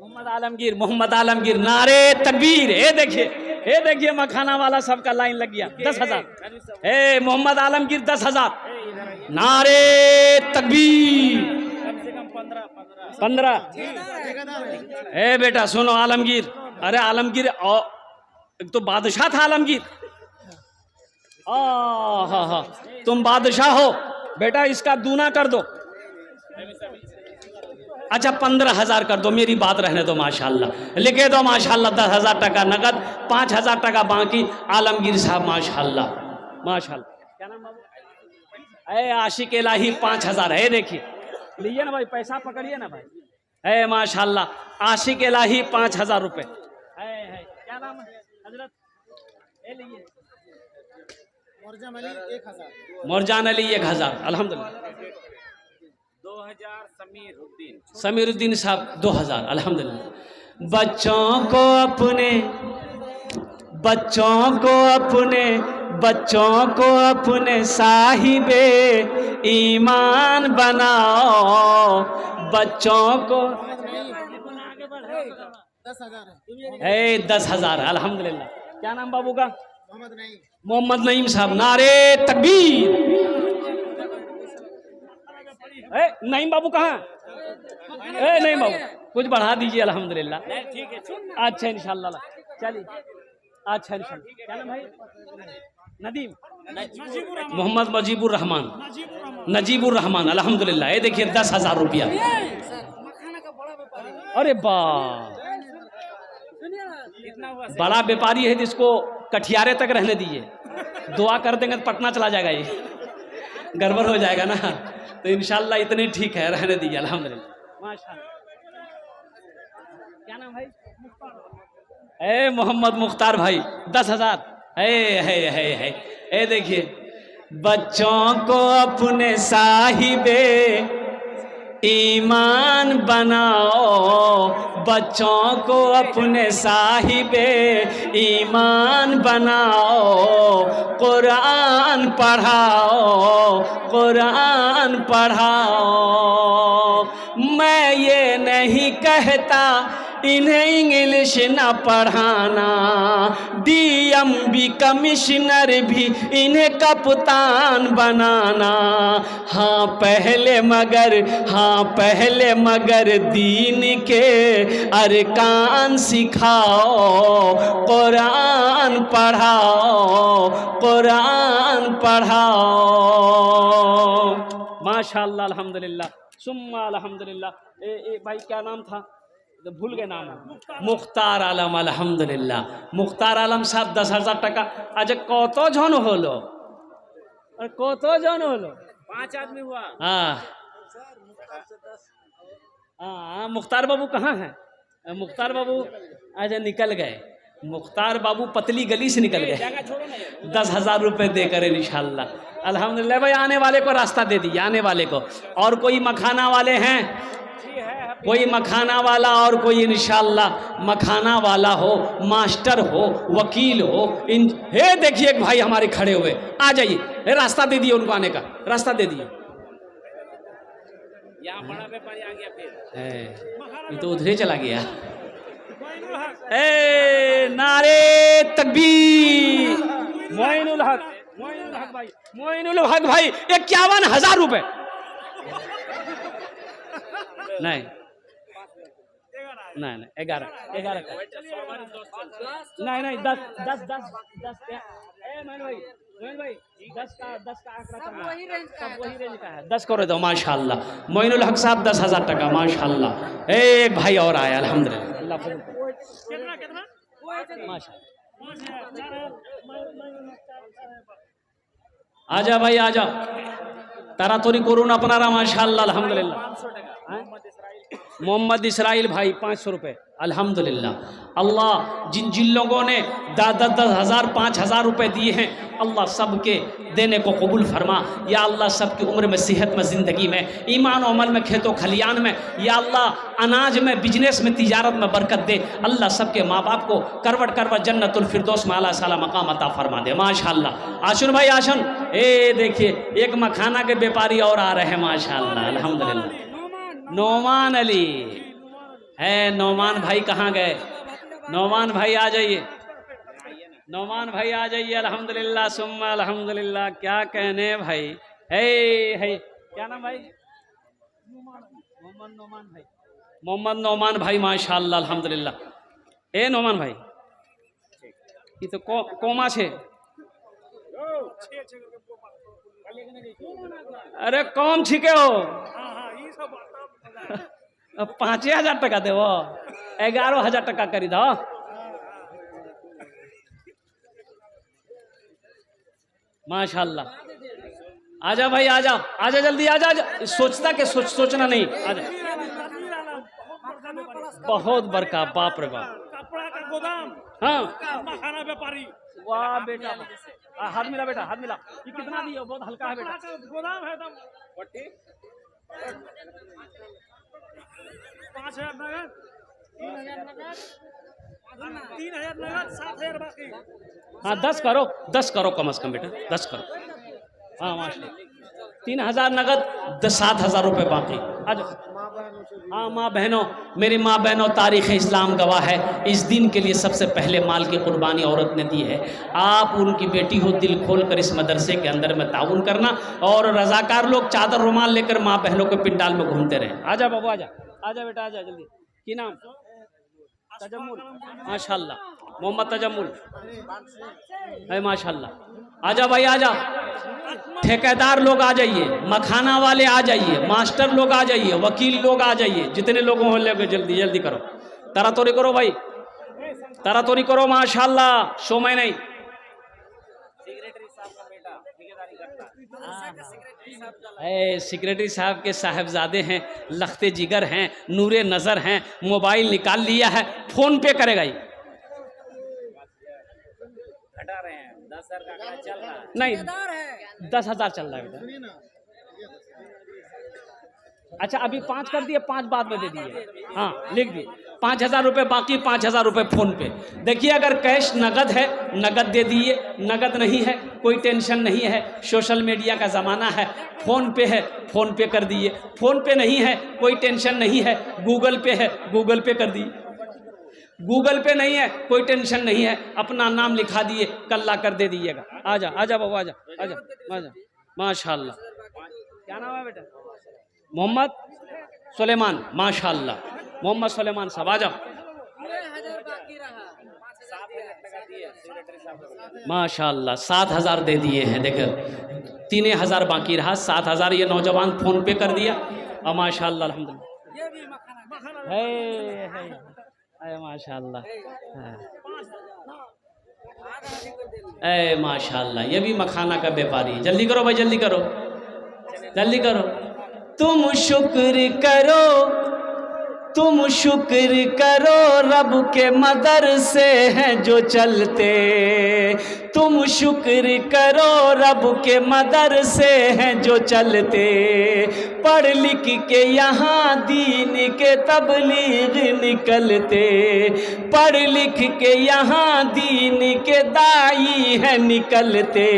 मोहम्मद आलमगीर, मोहम्मद आलमगीर। नारे तकबीर। ये देखिए मखाना वाला सबका लाइन लग गया, 10,000। ए मोहम्मद आलमगीर 10,000। नारे तकबीर। 15। ए बेटा सुनो आलमगीर, अरे आलमगीर एक तो बादशाह था आलमगीर। हाँ, तुम बादशाह हो बेटा, इसका दूना कर दो। अच्छा 15,000 कर दो, मेरी बात रहने दो माशाल्लाह। लिखे दो माशाल्लाह, 10,000 टका नगद, 5,000 टका बाकी। आलमगीर साहब माशाल्लाह माशाल्लाह। क्या नाम बाबू? ए आशिक इलाही 5,000 है। देखिए लीजिए ना भाई, पैसा पकड़िए ना भाई। है माशाल्लाह, आशिक इलाही 5,000 रुपये। है क्या नाम है हजरत? ए लीजिए मोरजान अली 1,000, अल्हम्दुलिल्लाह। 2,000 समीरुद्दीन साहब 2,000, अल्हम्दुलिल्लाह। बच्चों को अपने साहिबे ईमान बनाओ। बच्चों को 10,000, अल्हम्दुलिल्लाह। क्या नाम बाबू का? मोहम्मद नईम साहब। नारे तकबीर। नईम बाबू कहाँ? नईम बाबू कुछ बढ़ा दीजिए, अल्हम्दुलिल्लाह। ठीक है, अच्छा इंशाल्लाह, चलिए। अच्छा इंशाल्लाह। क्या नाम भाई? नदीम, मोहम्मद मजीबुर रहमान, नजीबुर रहमान, अल्हम्दुलिल्लाह। ये देखिए 10,000 रुपया। अरे वाह, बड़ा व्यापारी है, जिसको कठियारे तक रहने दीजिए। दुआ कर देंगे तो पटना चला जाएगा, ये गड़बड़ हो जाएगा ना, तो इंशाल्लाह इतने ठीक है, रहने दीजिए, अल्हम्दुलिल्लाह माशाल्लाह। क्या नाम भाई? ए मोहम्मद मुख्तार भाई 10,000। है। ए देखिए, बच्चों को अपने साहिबे ईमान बनाओ। बच्चों को अपने साहिबे ईमान बनाओ। कुरान पढ़ाओ। मैं ये नहीं कहता इन्हें इंग्लिश न पढ़ाना, DMB कमिश्नर भी इन्हें कप्तान बनाना। हाँ पहले मगर दीन के अरकान सिखाओ। कुरान पढ़ाओ। माशाल्लाह, अल्हम्दुलिल्लाह, सुम्मा अल्हम्दुलिल्लाह। भाई क्या नाम था? तो भूल गए नाम, मुख्तार आलम, अल्हम्दुलिल्लाह। मुख्तार आलम साहब 10,000 টাকা। अच्छा कत जन हलो, कत जन हलो? 5 आदमी हुआ। हाँ हाँ, मुख्तार बाबू कहाँ हैं? मुख्तार बाबू अच्छा निकल गए, मुख्तार बाबू पतली गली से निकल गए। 10,000 रुपये देकर इंशाल्लाह, अल्हम्दुलिल्लाह। भाई आने वाले को रास्ता दे दिया, आने वाले को। और कोई मखाना वाले हैं? कोई मखाना वाला और कोई इंशाल्लाह मखाना वाला हो, मास्टर हो, वकील हो, इन हे देखिए एक भाई हमारे खड़े हुए, आ जाइए, रास्ता दे दिए उनको, आने का रास्ता दे दिए। यहाँ बड़ा व्यापारी आ गया फिर, ये तो उधर ही चला गया। ए नारे तकबीर, मोइनुल हक, मोइनुल हक भाई, मोइनुल हक भाई 51,000 रुपए। नहीं नहीं 11 नहीं 10 भाई 10 का आंकड़ा सब वही रेंज का है। 10 करो दो माशाल्लाह। मोइनुल हक साहब 10,000 टका माशाल्लाह। एक भाई और आया अल्हम्दुलिल्लाह। आजा भाई आजा, तारा तोरी कोरोना अपना माशाल्लाह अल्हम्दुलिल्लाह। मोहम्मद इसराइल भाई 500 रुपये अल्हम्दुलिल्लाह। अल्लाह जिन जिन लोगों ने 10,000 5,000 रुपये दिए हैं, अल्लाह सबके देने को कबूल फरमा। या अल्लाह सबकी उम्र में, सेहत में, ज़िंदगी में, ईमान और अमल में, खेतों खलियान में, या अल्लाह अनाज में, बिजनेस में, तिजारत में बरकत दे। अल्लाह सबके माँ बाप को करवट करवट जन्नतुल फिरदौस में आला साला मकाम अता फरमा दे माशाल्लाह। आशुन भाई आशुन, ए देखिए एक मखाना के व्यापारी और आ रहे हैं माशाल्लाह अल्हम्दुलिल्लाह। नौमान अली है, नौमान भाई कहाँ गए? नौमान भाई आ जाइए, नौमान भाई आ जाइए अल्हम्दुलिल्लाह सुम्मा अल्हम्दुलिल्लाह। क्या कहने भाई, है क्या नाम भाई? मोहम्मद नौमान भाई, मोहम्मद नौमान भाई माशाल्लाह अल्हम्दुलिल्लाह। ए नौमान भाई ये तो कोमा छे, अरे कौन छिके हो? 5,000 टका देव, 11,000 टका करी दो। माशाल्लाह। आजा भाई आजा, आजा जल्दी आजा, आजा। सोचता के सोचना नहीं, आजा। बहुत बड़का, बाप रे बाप, कपड़ा का गोदाम, हाँ मखाना व्यापारी। वाह बेटा, हाथ मिला बेटा, हाथ मिला। ये कितना दिया? बहुत हल्का है बेटा। गोदाम है एकदम। 5,000 नगद, 3,000 नगद, 7,000 बाकी। हाँ 10 करो कम से कम बेटा, 10 करो। हाँ माशाल्लाह, 3,000 नगद, 7,000 रुपये बाकी। आज हाँ माँ बहनों, मेरी माँ बहनों, तारीख़ इस्लाम गवाह है, इस दिन के लिए सबसे पहले माल की कुर्बानी औरत ने दी है। आप उनकी बेटी हो, दिल खोल कर इस मदरसे के अंदर में ताउन करना। और रज़ाकार लोग चादर रुमाल लेकर माँ बहनों के पिंडाल में घूमते रहें। आजा बाबू आजा, आजा बेटा आजा जल्दी। की नाम? तजम्मुल माशाल्लाह, मोहम्मद तजम्मुल है माशाल्लाह। आजा भाई आजा, ठेकेदार लोग आ जाइए, मखाना वाले आ जाइए, मास्टर लोग आ जाइए, वकील लोग आ जाइए, जितने लोग हो लेके जल्दी जल्दी करो, तारा तोरी करो भाई, तारा तोरी करो माशाल्लाह। शो में नहीं, सेक्रेटरी साहब के साहबजादे हैं, लखते जिगर हैं, नूरे नज़र हैं, मोबाइल निकाल लिया है, फोन पे करेगा ही। हटा रहे हैं, 10,000 का आंकड़ा चल रहा है। नहीं 10,000 चल रहा है बेटा। अच्छा अभी 5 कर दिए, 5 बाद में दे दिए। हाँ लिख दिए, 5,000 रुपये बाकी, 5,000 रुपये फ़ोन पे। देखिए अगर कैश नगद है, नगद दे दिए, नगद नहीं है कोई टेंशन नहीं है, सोशल मीडिया का ज़माना है, फ़ोन पे है, फ़ोन पे कर दिए। फ़ोन पे नहीं है कोई टेंशन नहीं है, गूगल पे है, गूगल पे कर दिए। गूगल पे नहीं है कोई टेंशन नहीं है, अपना नाम लिखा दिए, कल्ला कर दे दीजिएगा। आजा आजा बाबू आजा आजा आजा माशाल्लाह। क्या नाम है बेटा? मोहम्मद सुलेमान माशाल्लाह, मोहम्मद सुलेमान साहब आ जाओ। माशाल्लाह 7,000 दे दिए हैं। देखो 3,000 बाकी रहा, 7,000 ये नौजवान फ़ोन पे कर दिया। और माशाल्लाह अल्हम्दुलिल्लाह है माशाल्लाह, है माशाल्लाह। ये भी मखाना का व्यापारी है। जल्दी करो भाई, जल्दी करो, जल्दी करो। तुम शुक्र करो, तुम शुक्र करो रब के मदरसे हैं जो चलते, तुम शुक्र करो रब के मदरसे हैं जो चलते, पढ़ लिख के यहाँ दीन के तबलीग निकलते, पढ़ लिख के यहाँ दीन के दाई हैं निकलते,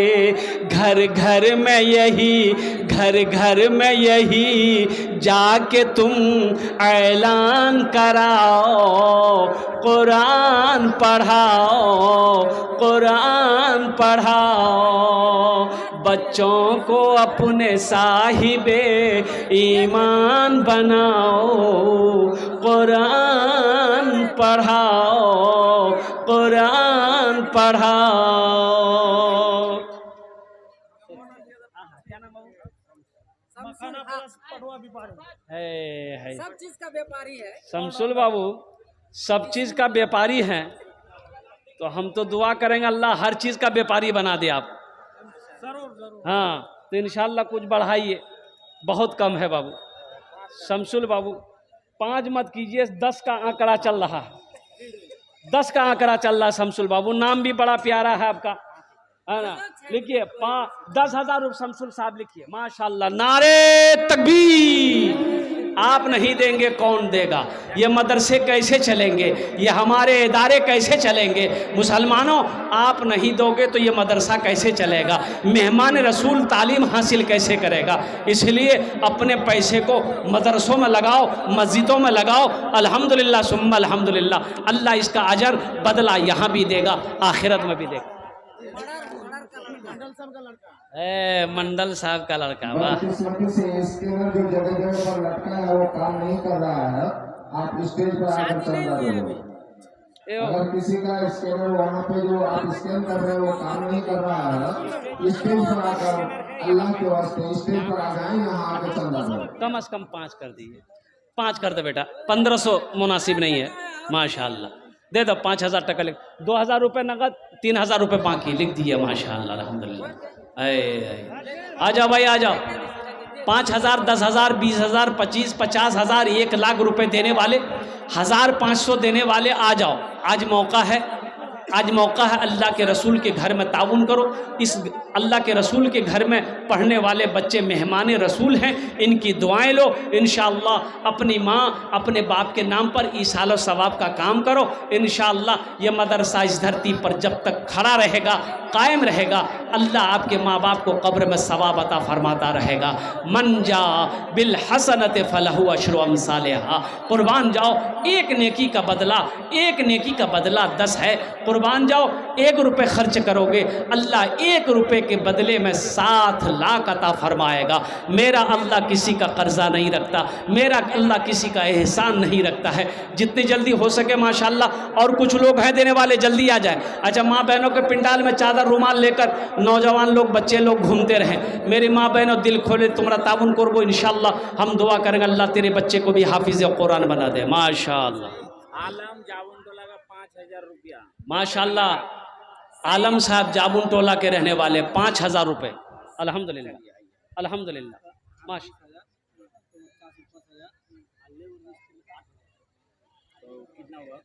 घर घर में यही, घर घर में यही जाके तुम ऐलान कराओ, कुरान पढ़ाओ, कुरान पढ़ाओ, बच्चों को अपने साहिबे ईमान बनाओ, कुरान पढ़ाओ, कुरान पढ़ाओ। मखाना प्लस पटुआ व्यापारी है सब चीज का व्यापारी है। शमसुल बाबू सब चीज का व्यापारी हैं, तो हम तो दुआ करेंगे अल्लाह हर चीज का व्यापारी बना दे आप। जरूर जरूर। हाँ तो इंशाल्लाह कुछ बढ़ाइए, बहुत कम है बाबू। शमसुल बाबू 5 मत कीजिए, 10 का आंकड़ा चल रहा है, 10 का आंकड़ा चल रहा है शमसुल बाबू। नाम भी बड़ा प्यारा है आपका, है ना? लिखिए 10,000 रुपये शमसुल साहब लिखिए। माशाल्लाह, नारे तकबीर। आप नहीं देंगे कौन देगा? ये मदरसे कैसे चलेंगे? ये हमारे इदारे कैसे चलेंगे? मुसलमानों आप नहीं दोगे तो ये मदरसा कैसे चलेगा? मेहमान रसूल तालीम हासिल कैसे करेगा? इसलिए अपने पैसे को मदरसों में लगाओ, मस्जिदों में लगाओ। अल्हम्दुलिल्लाह सुम्मा अल्हम्दुलिल्लाह, अल्लाह इसका अजर बदला यहाँ भी देगा, आखिरत में भी देगा। मंडल साहब का लड़का, वाह। किस्मती से स्कैनर जो जगह जगह पर लटका है वो काम नहीं कर रहा है, आप स्टेज पर आकर चंदा दो। अगर किसी का स्कैनर वहाँ पे जो आप स्कैन कर रहे हो वो काम नहीं कर रहा है, स्टेज पर आकर अल्लाह के वास्ते स्टेज पर आ जाए, यहाँ आकर चंदा दो। कम से कम 5 कर दीजिए, 5 कर दो बेटा, 1500 मुनासिब नहीं है। माशाल्लाह दे दो 5,000 टका लिख, 2,000 रुपये नगद, 3,000 रुपये बाकी लिख दिए। माशाल्लाह अल्हम्दुलिल्लाह। आ जाओ भाई, आ जाओ। 5,000, 10,000, 20,000, 25, 50,000, 1 लाख रुपए देने वाले, 1,500 देने वाले आ जाओ। आज मौका है, आज मौका है। अल्लाह के रसूल के घर में ताउन करो। इस अल्लाह के रसूल के घर में पढ़ने वाले बच्चे मेहमान रसूल हैं, इनकी दुआएं लो। इंशाअल्लाह अपनी माँ अपने बाप के नाम पर ईसाल सवाब का काम करो। इंशाअल्लाह ये मदरसा इस धरती पर जब तक खड़ा रहेगा, कायम रहेगा, अल्लाह आपके माँ बाप को कब्र में सवाब अता फरमाता रहेगा। मन जा बिल हसनत फलहु अशरु अमसालिहा। कुर्बान जाओ, एक नेकी का बदला, एक नेकी का बदला 10 है। कुर्बान जाओ, 1 रुपये खर्च करोगे, अल्लाह 1 रुपये के बदले में 7 लाख अता फरमाएगा। मेरा अल्लाह किसी का कर्जा नहीं रखता, मेरा अल्लाह किसी का एहसान नहीं रखता है। जितनी जल्दी हो सके माशाल्लाह, और कुछ लोग हैं देने वाले, जल्दी आ जाए। अच्छा, माँ बहनों के पिंडाल में चादर रुमाल लेकर नौजवान लोग बच्चे लोग घूमते रहें। मेरी माँ बहनों दिल खोले, तुम्हारा ताबुन करबो, इंशाल्लाह हम दुआ करेंगे अल्लाह तेरे बच्चे को भी हाफिज कुरान बना दे। माशाल्लाह। आलम जामुन टोला का 5,000 रुपया। माशाल्लाह आलम साहब जामुन टोला के रहने वाले, 5,000 रुपये। अल्हम्दुलिल्लाह अल्हम्दुलिल्लाह माशा। तो कितना हुआ?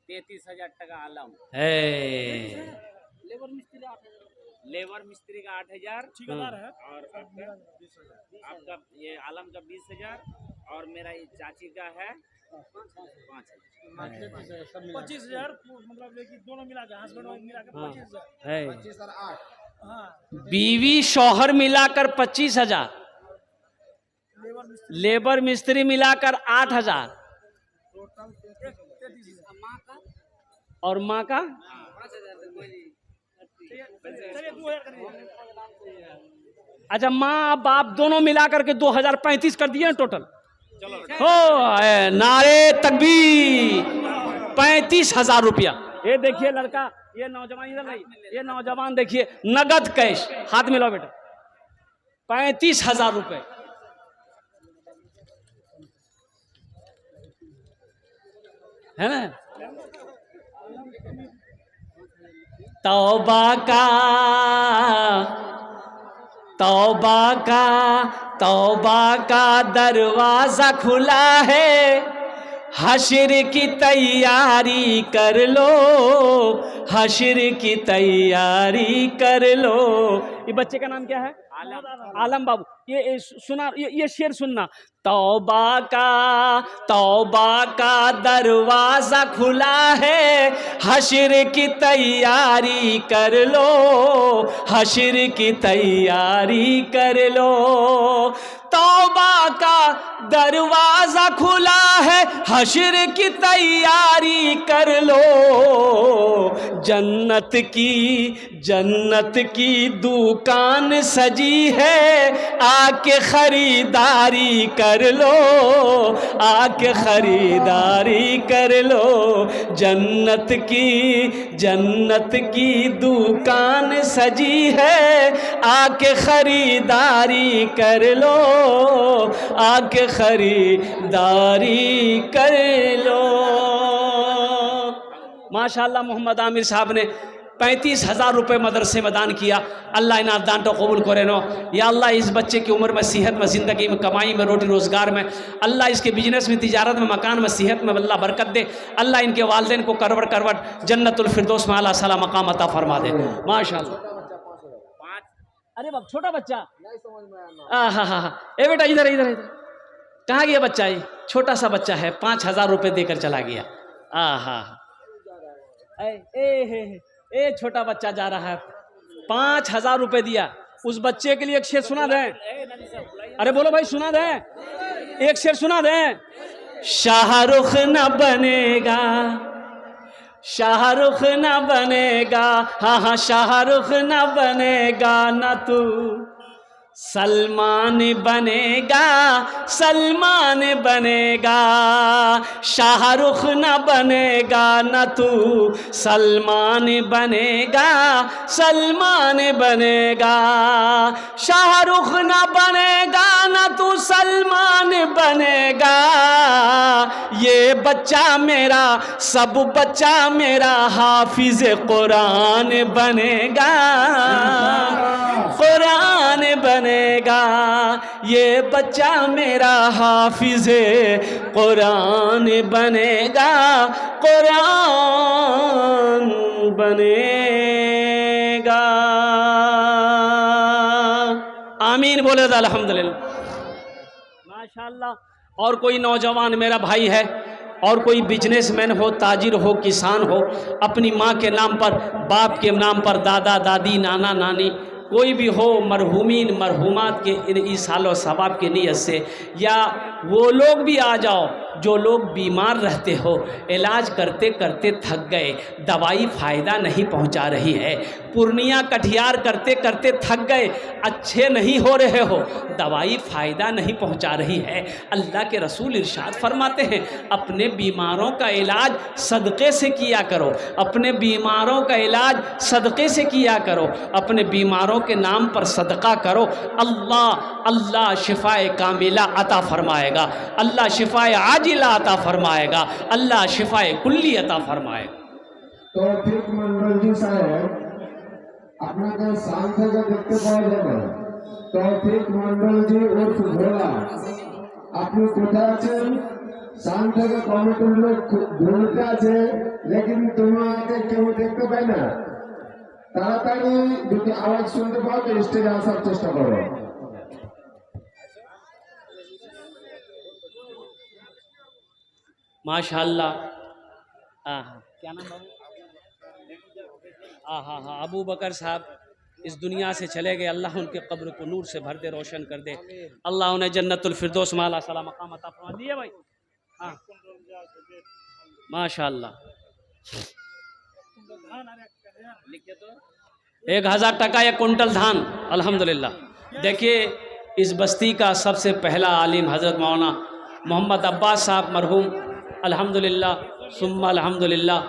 33,000 टका आलम। लेबर मिस्त्री का 8,000 ठेकेदार है, और आपका ये आलम का 20,000, और मेरा ये चाची का है 5,000। 25,000 मतलब लेकिन दोनों मिला के हस्बैंड वाइफ मिला के 25,000। है 25 और 8 हाँ, बीवी शौहर मिलाकर 25,000, लेबर मिस्त्री मिलाकर 8,000, और माँ का चलिए 2,000 कर दीजिए। अच्छा, माँ बाप दोनों मिलाकर के 2,035 कर दिए टोटल। हो नारे तकबीर। 35,000 रुपया। ये देखिए लड़का, ये नौजवान इधर नहीं, ये नौजवान देखिए, नगद कैश हाथ में लो बेटा, 35,000 रुपये। है ना। तौबा का तौबा का तौबा का दरवाजा खुला है, हश्र की तैयारी कर लो, हश्र की तैयारी कर लो। ये बच्चे का नाम क्या है? आलम बाबू। ये सुना, ये शेर सुनना। तौबा का दरवाजा खुला है, हश्र की तैयारी कर लो, हश्र की तैयारी कर लो। तौबा का दरवाजा खुला है, हश्र की तैयारी कर लो। जन्नत की दुकान सजी है, आके खरीदारी कर लो, आके खरीदारी कर लो। जन्नत की दुकान सजी है, आके खरीदारी कर लो, आके खरीदारी कर लो। माशाअल्लाह मोहम्मद आमिर साहब ने 35,000 रुपये मदरसे में दान किया। अल्लाह इन्हें दान तो कबूल करे नो। या अल्लाह इस बच्चे की उम्र में, सेहत में, ज़िंदगी में, कमाई में, रोटी रोज़गार में, अल्लाह इसके बिजनेस में, तिजारत में, मकान में, सेहत में अल्लाह बरकत दे। अल्लाह इनके वालिदैन को करवट जन्नतुल फिरदौस में आला सला मकाम अता फरमा दे। माशाअल्लाह। अरे बाप, छोटा बच्चा, हाँ, ए बेटा इधर कहाँ गया बच्चा? ये छोटा सा बच्चा है, 5,000 रुपये देकर चला गया। ए छोटा बच्चा जा रहा है, 5,000 रुपये दिया। उस बच्चे के लिए एक शेर सुना दें? अरे बोलो भाई, सुना दें, एक शेर सुना दें। शाहरुख न बनेगा, शाहरुख न बनेगा, हाँ शाहरुख न बनेगा ना तू, सलमान बनेगा, सलमान बनेगा। शाहरुख न बनेगा न तू, सलमान बनेगा, सलमान बनेगा। शाहरुख न बनेगा न तू, सलमान बनेगा। ये बच्चा मेरा, सब बच्चा मेरा, हाफिज कुरान बनेगा, कुरान बनेगा। ये बच्चा मेरा हाफिज कुरान बनेगा, कुरान बनेगा। आमीन बोले तो अल्हम्दुलिल्लाह। माशाअल्लाह। और कोई नौजवान मेरा भाई है, और कोई बिजनेसमैन हो, ताजिर हो, किसान हो, अपनी माँ के नाम पर, बाप के नाम पर, दादा दादी, नाना नानी, कोई भी हो, मरहूमीन मरहूमात के इन ईसालो सवाब की नीयत से, या वो लोग भी आ जाओ जो लोग बीमार रहते हो, इलाज करते करते थक गए, दवाई फ़ायदा नहीं पहुंचा रही है, पूर्णिया कटिहार करते करते थक गए, अच्छे नहीं हो रहे हो, दवाई फ़ायदा नहीं पहुंचा रही है। अल्लाह के रसूल इरशाद फरमाते हैं, अपने बीमारों का इलाज सदक़े से किया करो, अपने बीमारों का इलाज सदक़े से किया करो, अपने बीमारों के नाम पर सदका करो। अल्लाह शिफाए कामिला अता फरमाएगा, अल्लाह शिफाए आजिला अता फरमाएगा, अल्लाह शिफाए कुल्ली अता फरमाएगा। तौफीक मंडल साहेब আপনাকে সান থেকে দেখতে পাওয়া যাবে। তৌফিক মন্ডলজি উর্ফ ভোলা, আপনি কোথায় আছেন? সান থেকে কমিটির লোক ঘুরতে আছে, লেকিন তোমাকে কেউ দেখতে পায় না। তাড়াতাড়ি যদি আওয়াজ শুনতে পাও তো স্টেজে আসার চেষ্টা করো। माशाअल्लाह। क्या नाम बाबू? हाँ, अबू बकर साहब इस दुनिया से चले गए, अल्लाह उनके कब्र को नूर से भर दे, रोशन कर दे, अल्लाह उन्हें जन्नतुल फिरदौस में आला सला मकाम अता फरमा दिए भाई। हाँ माशाअल्लाह। 1,000 टका 1 कुंटल धान, अल्हम्दुलिल्लाह। देखिए, इस बस्ती का सबसे पहला आलिम हज़रत मौलाना मोहम्मद अब्बास साहब मरहूम, अल्हम्दुलिल्लाह सुम्मा अल्हम्दुलिल्लाह।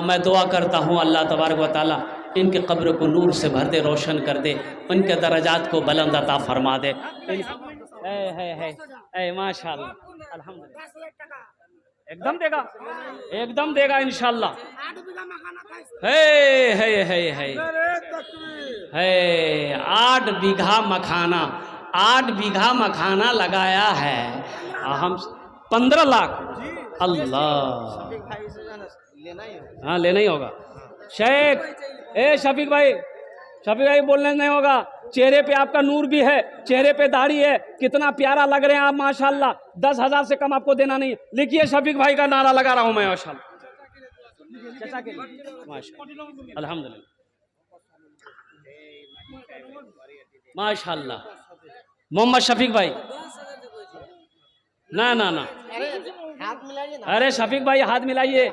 मैं दुआ करता हूँ अल्लाह तबारक व तआला इनके कब्र को नूर से भर दे, रोशन कर दे, उनके दर्जात को बुलंद अता फरमा दे। माशाअल्लाह, अल्हम्दुलिल्लाह। एकदम देगा, एकदम देगा इंशाल्लाह। 8 बीघा मकान था इसका। है 8 बीघा मखाना, 8 बीघा मखाना लगाया है। हम 15 लाख। अल्लाह, हाँ लेना ही होगा। शेख शफीक भाई बोलने नहीं होगा। चेहरे पे आपका नूर भी है, चेहरे पे दाढ़ी है, कितना प्यारा लग रहे हैं आप माशाल्लाह। 10,000 से कम आपको देना नहीं। लिखिए शफीक भाई का नारा लगा रहा हूं मैं माशाल्लाह। अल्हम्दुलिल्लाह माशाल्लाह। मोहम्मद शफीक भाई, ना, अरे शफीक भाई हाथ मिलाइए।